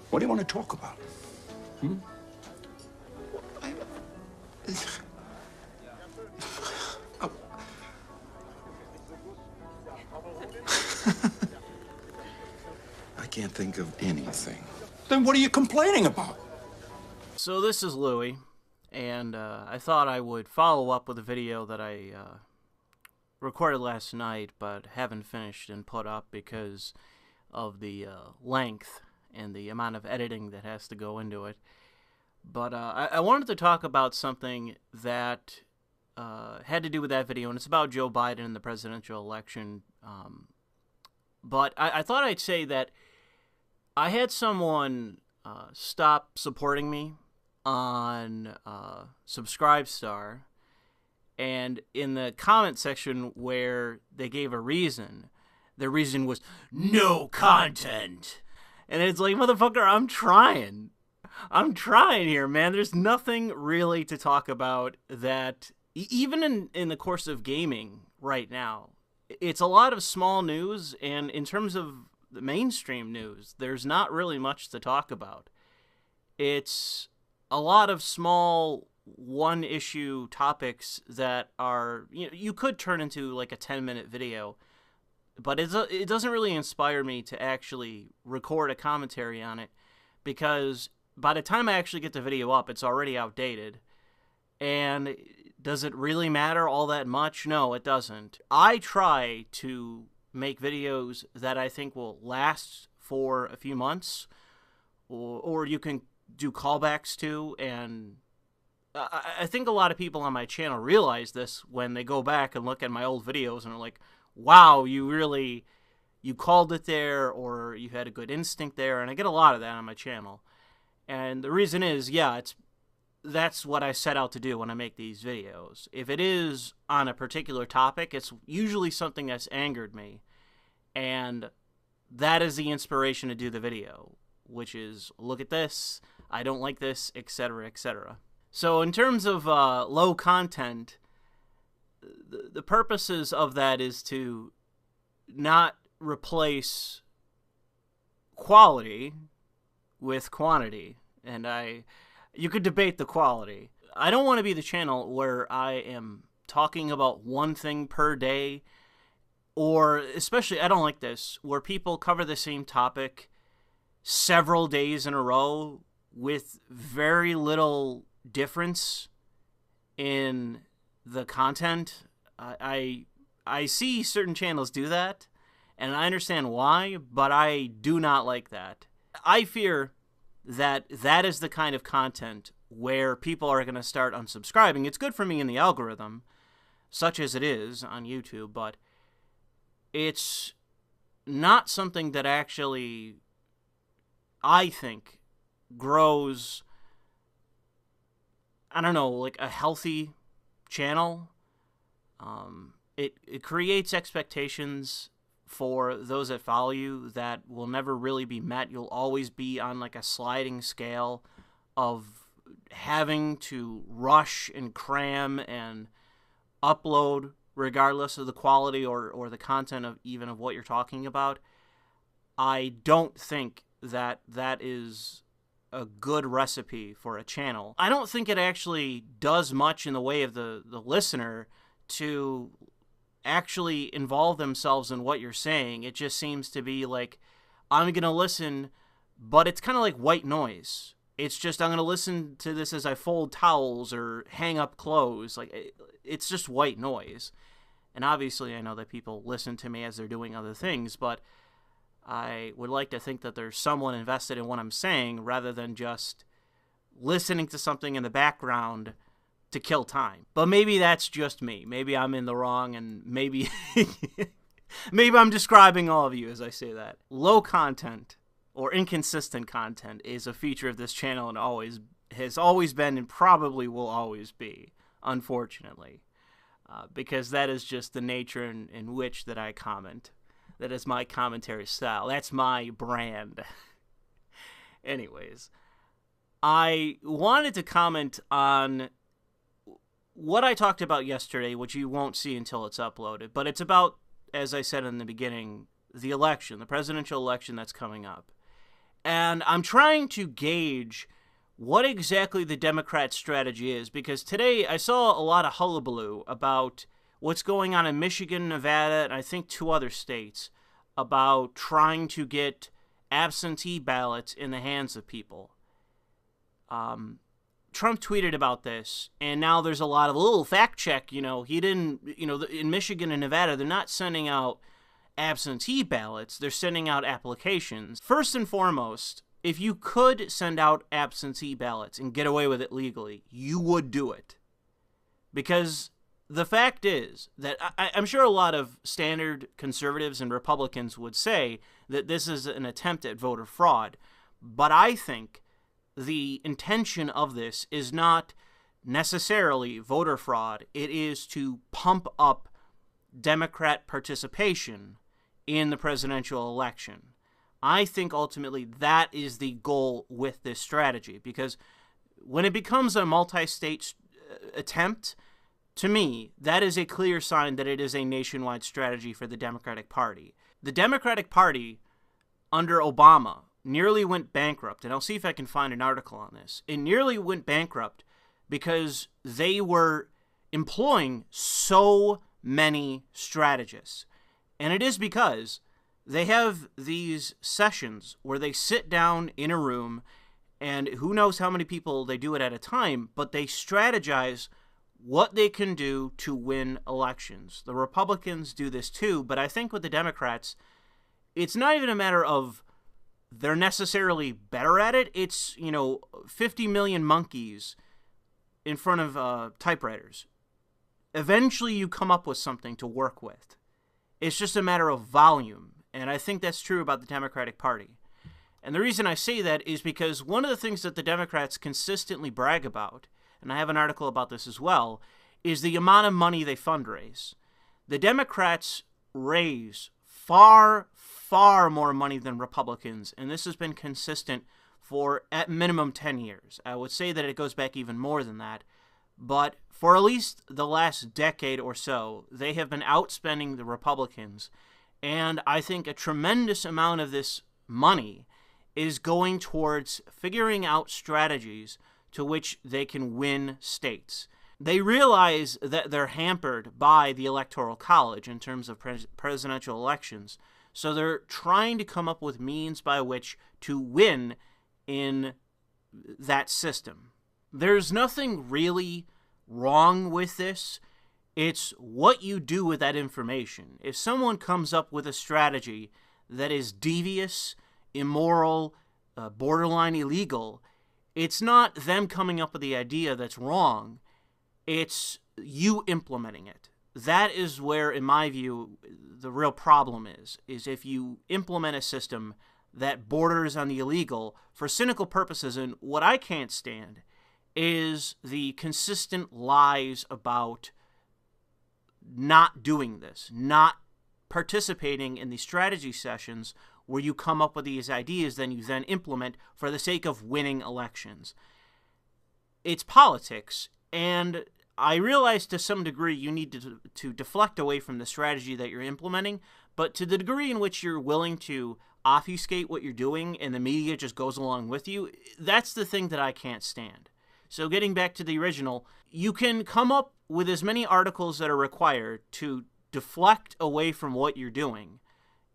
What do you want to talk about? Hmm? I, oh. I can't think of anything. Then what are you complaining about? So this is Louis, and I thought I would follow up with a video that I recorded last night, but haven't finished and put up because of the length and the amount of editing that has to go into it. But I wanted to talk about something that had to do with that video, and it's about Joe Biden and the presidential election. But I thought I'd say that I had someone stop supporting me on Subscribestar, and in the comment section where they gave a reason, the reason was no content. And it's like, motherfucker, I'm trying here, man. There's nothing really to talk about that, even in the course of gaming right now. It's a lot of small news, and in terms of the mainstream news, there's not really much to talk about. It's a lot of small one-issue topics that are, you could turn into like a 10-minute video, but it doesn't really inspire me to actually record a commentary on it, because by the time I actually get the video up, it's already outdated. And does it really matter all that much? No, it doesn't. I try to make videos that I think will last for a few months, or you can do callbacks to, and I think a lot of people on my channel realize this when they go back and look at my old videos and are like, wow, you called it there, or you had a good instinct there, and I get a lot of that on my channel. And the reason is, yeah, that's what I set out to do when I make these videos. If it is on a particular topic, it's usually something that's angered me, and that is the inspiration to do the video, which is, look at this, I don't like this, etc., etc. So in terms of low content, the purposes of that is to not replace quality with quantity, and you could debate the quality. I don't want to be the channel where I am talking about one thing per day, or especially, I don't like this, where people cover the same topic several days in a row with very little difference in the content. I see certain channels do that, and I understand why, but I do not like that. I fear that that is the kind of content where people are going to start unsubscribing. It's good for me in the algorithm, such as it is on YouTube, but it's not something that actually, I think, grows, I don't know, like a healthy channel. It creates expectations for those that follow you that will never really be met. You'll always be on like a sliding scale of having to rush and cram and upload regardless of the quality or the content of even of what you're talking about. I don't think that that is a good recipe for a channel. I don't think it actually does much in the way of the listener to actually involve themselves in what you're saying. It just seems to be like, I'm going to listen, but it's kind of like white noise. It's just, I'm going to listen to this as I fold towels or hang up clothes. Like, it's just white noise. And obviously I know that people listen to me as they're doing other things, but I would like to think that there's someone invested in what I'm saying rather than just listening to something in the background to kill time. But maybe that's just me. Maybe I'm in the wrong, and maybe maybe I'm describing all of you as I say that. Low content or inconsistent content is a feature of this channel and has always been and probably will always be, unfortunately, because that is just the nature in which that I comment. That is my commentary style. That's my brand. Anyways, I wanted to comment on what I talked about yesterday, which you won't see until it's uploaded, but it's about, as I said in the beginning, the election, the presidential election that's coming up. And I'm trying to gauge what exactly the Democrats' strategy is, because today I saw a lot of hullabaloo about what's going on in Michigan, Nevada, and I think 2 other states about trying to get absentee ballots in the hands of people. Trump tweeted about this, and now there's a lot of little fact check, he didn't, in Michigan and Nevada, they're not sending out absentee ballots, they're sending out applications. First and foremost, if you could send out absentee ballots and get away with it legally, you would do it. Because the fact is that I'm sure a lot of standard conservatives and Republicans would say that this is an attempt at voter fraud. But I think the intention of this is not necessarily voter fraud. It is to pump up Democrat participation in the presidential election. I think ultimately that is the goal with this strategy, because when it becomes a multi-state attempt, to me, that is a clear sign that it is a nationwide strategy for the Democratic Party. The Democratic Party, under Obama, nearly went bankrupt, and I'll see if I can find an article on this. It nearly went bankrupt because they were employing so many strategists. And it is because they have these sessions where they sit down in a room, and who knows how many people they do it at a time, but they strategize what they can do to win elections. The Republicans do this too, but I think with the Democrats, it's not even a matter of they're necessarily better at it. It's, 50 million monkeys in front of typewriters. Eventually you come up with something to work with. It's just a matter of volume, and I think that's true about the Democratic Party. And the reason I say that is because one of the things that the Democrats consistently brag about, and I have an article about this as well, is the amount of money they fundraise. The Democrats raise far, far more money than Republicans, and this has been consistent for at minimum 10 years. I would say that it goes back even more than that, but for at least the last decade or so, they have been outspending the Republicans, and I think a tremendous amount of this money is going towards figuring out strategies to which they can win states. They realize that they're hampered by the Electoral College in terms of presidential elections, so they're trying to come up with means by which to win in that system. There's nothing really wrong with this. It's what you do with that information. If someone comes up with a strategy that is devious, immoral, borderline illegal, it's not them coming up with the idea that's wrong. It's you implementing it. That is where, in my view, the real problem is if you implement a system that borders on the illegal for cynical purposes. And what I can't stand is the consistent lies about not doing this, not participating in the strategy sessions where you come up with these ideas, then you then implement for the sake of winning elections. It's politics, and I realize to some degree you need to deflect away from the strategy that you're implementing, but to the degree in which you're willing to obfuscate what you're doing and the media just goes along with you, that's the thing that I can't stand. So getting back to the original, you can come up with as many articles that are required to deflect away from what you're doing.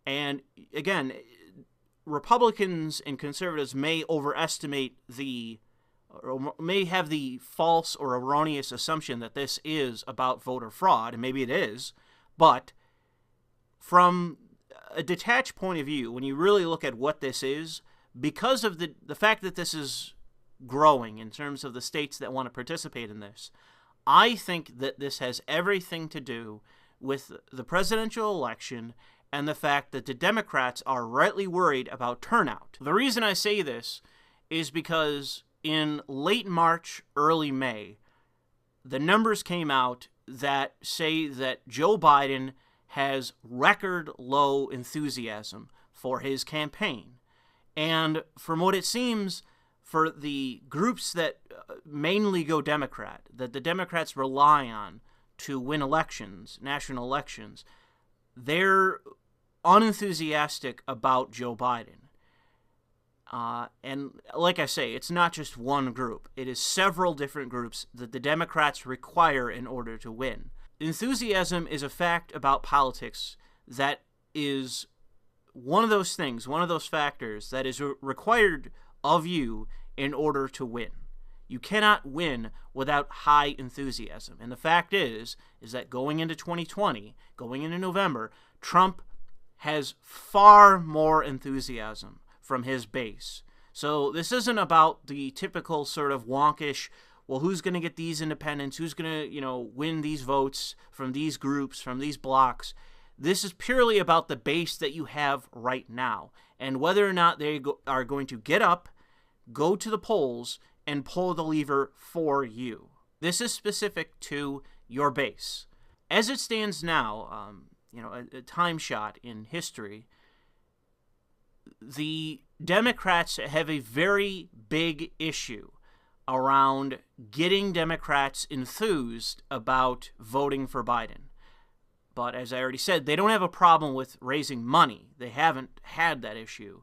And again, Republicans and conservatives may overestimate or may have the false or erroneous assumption that this is about voter fraud, and maybe it is, but from a detached point of view, when you really look at what this is, because of the fact that this is growing in terms of the states that want to participate in this, I think that this has everything to do with the presidential election and the fact that the Democrats are rightly worried about turnout. The reason I say this is because in late March, early May, the numbers came out that say that Joe Biden has record low enthusiasm for his campaign. And from what it seems, for the groups that mainly go Democrat, that the Democrats rely on to win elections, national elections, they're unenthusiastic about Joe Biden. And like I say, it's not just one group. It is several different groups that the Democrats require in order to win. Enthusiasm is a fact about politics that is one of those things, one of those factors that is required of you in order to win. You cannot win without high enthusiasm. And the fact is that going into 2020, going into November, Trump has far more enthusiasm from his base. So this isn't about the typical sort of wonkish, well, who's going to get these independents, who's going to, win these votes from these groups, from these blocks. This is purely about the base that you have right now and whether or not they are going to get up, go to the polls, and pull the lever for you. This is specific to your base. As it stands now, a time shot in history, the Democrats have a very big issue around getting Democrats enthused about voting for Biden. But as I already said, they don't have a problem with raising money. They haven't had that issue.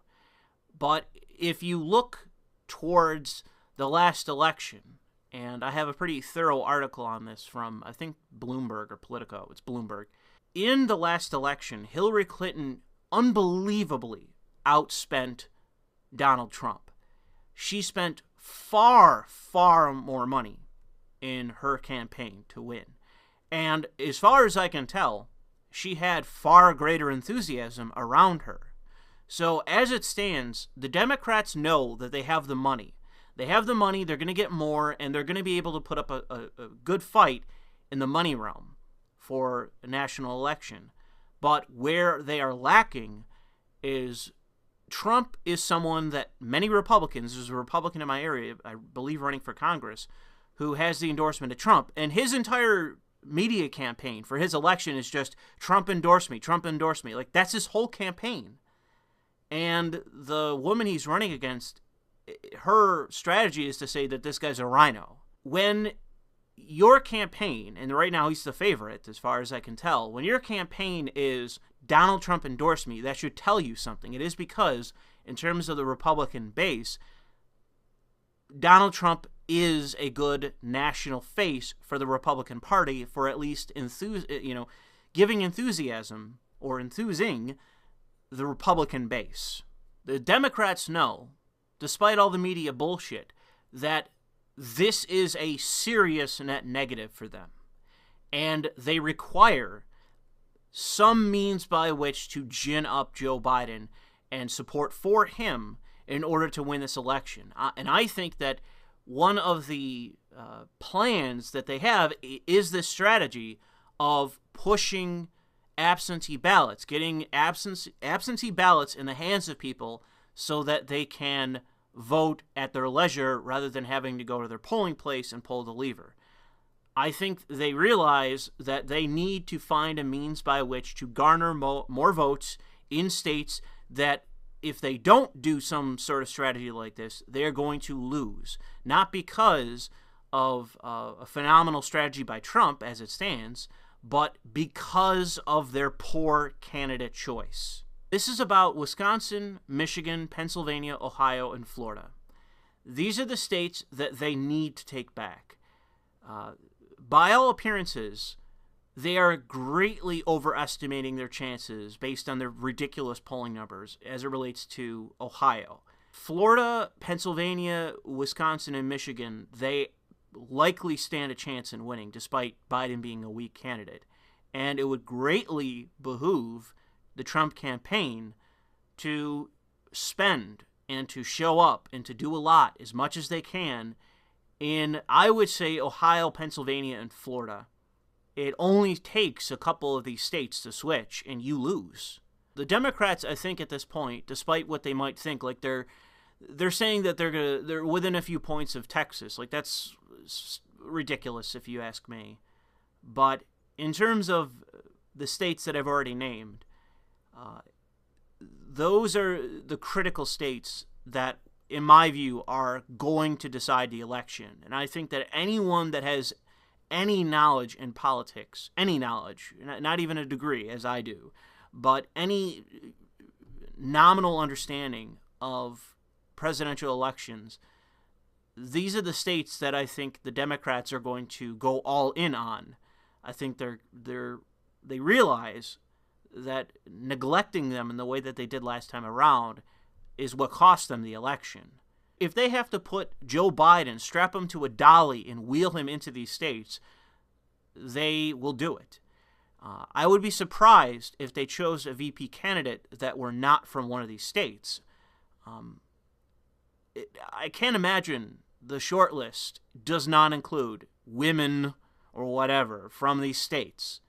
But if you look towards the last election, and I have a pretty thorough article on this from, I think, Bloomberg or Politico. It's Bloomberg. In the last election, Hillary Clinton unbelievably outspent Donald Trump. She spent far, far more money in her campaign to win. And as far as I can tell, she had far greater enthusiasm around her. So as it stands, the Democrats know that they have the money. They have the money, they're going to get more, and they're going to be able to put up a good fight in the money realm for a national election. But where they are lacking is Trump is someone that many Republicans, there's a Republican in my area, I believe running for Congress, who has the endorsement of Trump. And his entire media campaign for his election is just, Trump endorsed me, Trump endorsed me. Like, that's his whole campaign. And the woman he's running against, her strategy is to say that this guy's a rhino. When your campaign, and right now he's the favorite as far as I can tell, when your campaign is Donald Trump endorsed me, that should tell you something. It is because, in terms of the Republican base, Donald Trump is a good national face for the Republican Party for at least giving enthusiasm or enthusing the Republican base. The Democrats know, despite all the media bullshit, that this is a serious net negative for them. And they require some means by which to gin up Joe Biden and support for him in order to win this election. And I think that one of the plans that they have is this strategy of pushing absentee ballots, getting absentee ballots in the hands of people so that they can vote at their leisure rather than having to go to their polling place and pull the lever. I think they realize that they need to find a means by which to garner more votes in states that if they don't do some sort of strategy like this, they're going to lose. Not because of a phenomenal strategy by Trump as it stands, but because of their poor candidate choice. This is about Wisconsin, Michigan, Pennsylvania, Ohio, and Florida. These are the states that they need to take back. By all appearances, they are greatly overestimating their chances based on their ridiculous polling numbers as it relates to Ohio. Florida, Pennsylvania, Wisconsin, and Michigan, they likely stand a chance in winning despite Biden being a weak candidate. And it would greatly behoove the Trump campaign to spend and to show up and to do a lot, as much as they can, in, I would say, Ohio, Pennsylvania, and Florida. It only takes a couple of these states to switch, and you lose. The Democrats, I think, at this point, despite what they might think, like they're saying that they're within a few points of Texas. Like, that's ridiculous, if you ask me. But in terms of the states that I've already named, those are the critical states that, in my view, are going to decide the election. And I think that anyone that has any knowledge in politics, any knowledge, not even a degree as I do, but any nominal understanding of presidential elections, these are the states that I think the Democrats are going to go all in on. I think they realize that neglecting them in the way that they did last time around is what cost them the election. If they have to put Joe Biden, strap him to a dolly, and wheel him into these states, they will do it. I would be surprised if they chose a VP candidate that were not from one of these states. I can't imagine the short list does not include women or whatever from these states.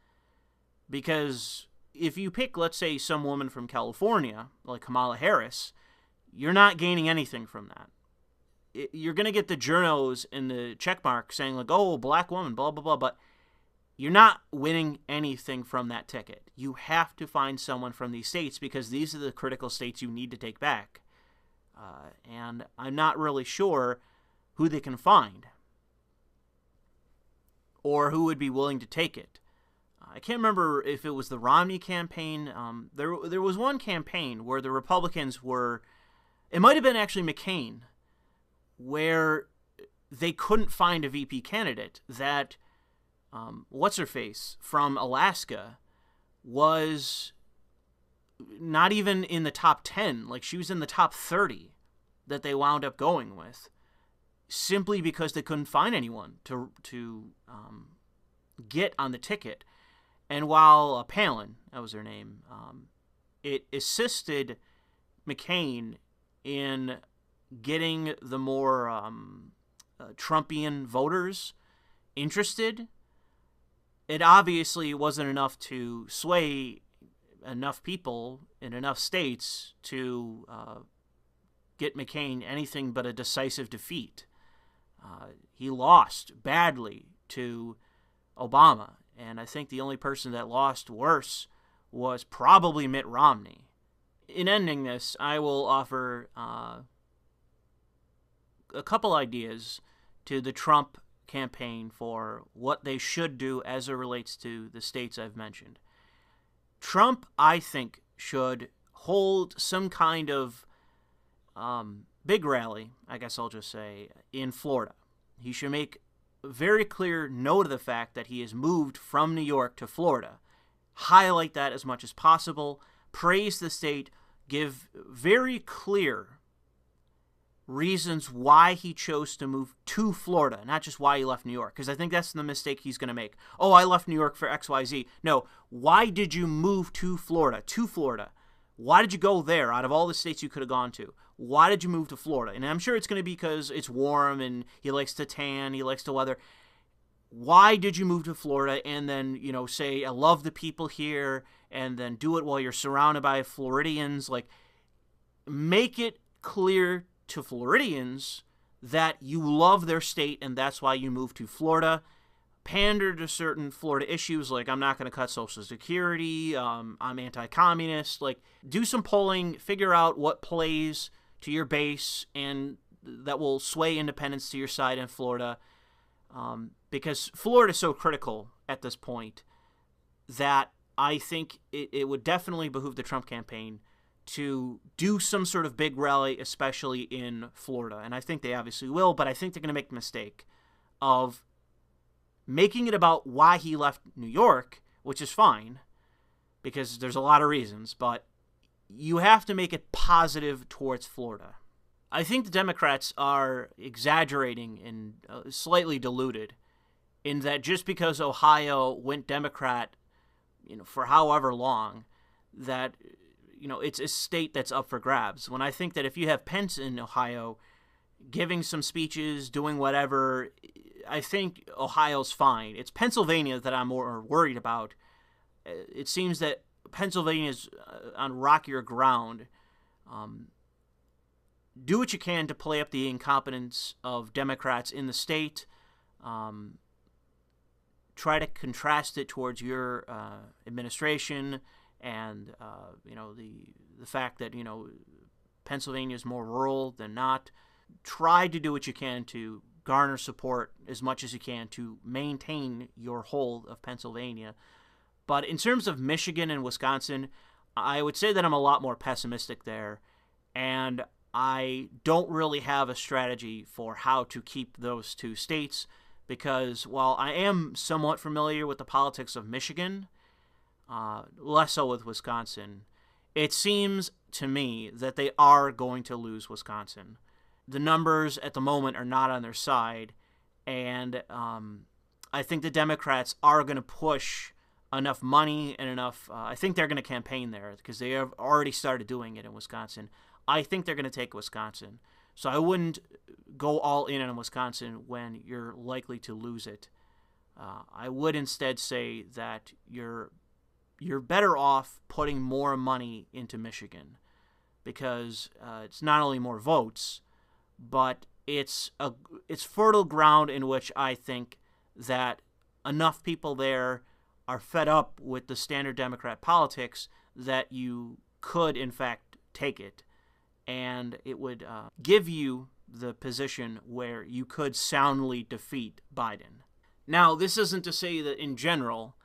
Because if you pick, let's say, some woman from California, like Kamala Harris, you're not gaining anything from that. You're going to get the journos and the checkmark saying, like, oh, black woman, blah, blah, blah, but you're not winning anything from that ticket. You have to find someone from these states because these are the critical states you need to take back. And I'm not really sure who they can find or who would be willing to take it. I can't remember if it was the Romney campaign. There was one campaign where the Republicans were, it might have been actually McCain, where they couldn't find a VP candidate that, what's-her-face from Alaska was not even in the top 10. Like, she was in the top 30 that they wound up going with, simply because they couldn't find anyone to get on the ticket. And while Palin, that was her name, it assisted McCain in getting the more Trumpian voters interested, it obviously wasn't enough to sway enough people in enough states to get McCain anything but a decisive defeat. He lost badly to Obama, and I think the only person that lost worse was probably Mitt Romney. In ending this, I will offer a couple ideas to the Trump campaign for what they should do as it relates to the states I've mentioned. Trump, I think, should hold some kind of big rally, I guess I'll just say, in Florida. He should make very clear note of the fact that he has moved from New York to Florida. Highlight that as much as possible. Praise the state. Give very clear reasons why he chose to move to Florida, not just why he left New York, because I think that's the mistake he's going to make. Oh, I left New York for XYZ. No, why did you move to Florida? To Florida. Why did you go there out of all the states you could have gone to? Why did you move to Florida? And I'm sure it's going to be because it's warm and he likes to tan, he likes the weather. Why did you move to Florida? And then, you know, say, I love the people here, and then do it while you're surrounded by Floridians. Like, make it clear to Floridians that you love their state and that's why you moved to Florida. Pander to certain Florida issues, like I'm not going to cut Social Security, I'm anti-communist. Like, do some polling, figure out what plays to your base and that will sway independents to your side in Florida. Because Florida is so critical at this point that I think it would definitely behoove the Trump campaign to do some sort of big rally, especially in Florida. And I think they obviously will, but I think they're going to make the mistake of making it about why he left New York, which is fine, because there's a lot of reasons, but you have to make it positive towards Florida. I think the Democrats are exaggerating and slightly diluted in that just because Ohio went Democrat, for however long, that, it's a state that's up for grabs. When I think that if you have Pence in Ohio giving some speeches, doing whatever, I think Ohio's fine. It's Pennsylvania that I'm more worried about. It seems that Pennsylvania's on rockier ground. Do what you can to play up the incompetence of Democrats in the state. Try to contrast it towards your administration and, the fact that, Pennsylvania is more rural than not. Try to do what you can to garner support as much as you can to maintain your hold of Pennsylvania. But in terms of Michigan and Wisconsin, I would say that I'm a lot more pessimistic there. And I don't really have a strategy for how to keep those two states, because while I am somewhat familiar with the politics of Michigan, less so with Wisconsin, it seems to me that they are going to lose Wisconsin. The numbers at the moment are not on their side, and I think the Democrats are going to push enough money and enough... I think they're going to campaign there, because they have already started doing it in Wisconsin. I think they're going to take Wisconsin. So I wouldn't go all in on Wisconsin when you're likely to lose it. I would instead say that you're better off putting more money into Michigan, because it's not only more votes, but it's fertile ground in which I think that enough people there are fed up with the standard Democrat politics that you could, in fact, take it. And it would give you the position where you could soundly defeat Biden. Now, this isn't to say that in general,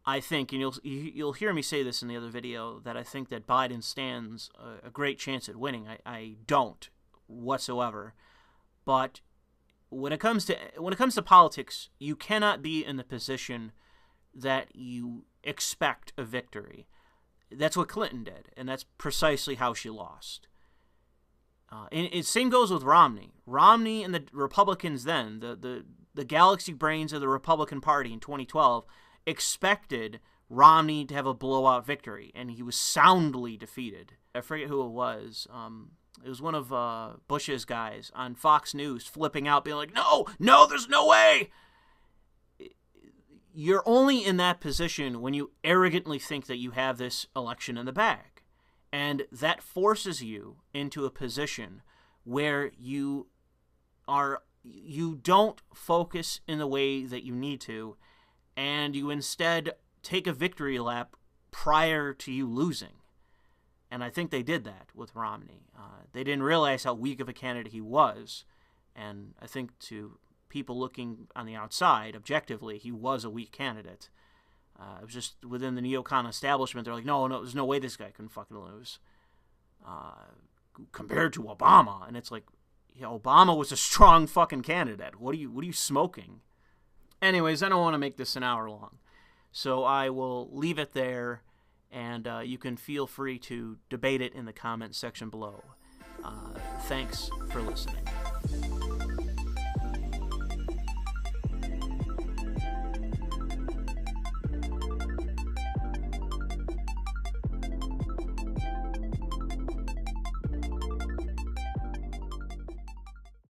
I think, and you'll hear me say this in the other video, that I think that Biden stands a great chance at winning. I don't whatsoever. But when it comes to politics, you cannot be in the position that you expect a victory. That's what Clinton did, and that's precisely how she lost. And same goes with Romney. Romney and the Republicans then, the galaxy brains of the Republican Party in 2012, expected Romney to have a blowout victory, and he was soundly defeated. I forget who it was. It was one of Bush's guys on Fox News flipping out, being like, no, there's no way! You're only in that position when you arrogantly think that you have this election in the bag. And that forces you into a position where you don't focus in the way that you need to, and you instead take a victory lap prior to you losing. And I think they did that with Romney. They didn't realize how weak of a candidate he was, and I think to people looking on the outside, objectively, he was a weak candidate. It was just within the neocon establishment, they're like, no, there's no way this guy couldn't fucking lose. Compared to Obama, and it's like, yeah, Obama was a strong fucking candidate. What are you smoking? Anyways, I don't want to make this an hour long, so I will leave it there, and you can feel free to debate it in the comment section below. Thanks for listening.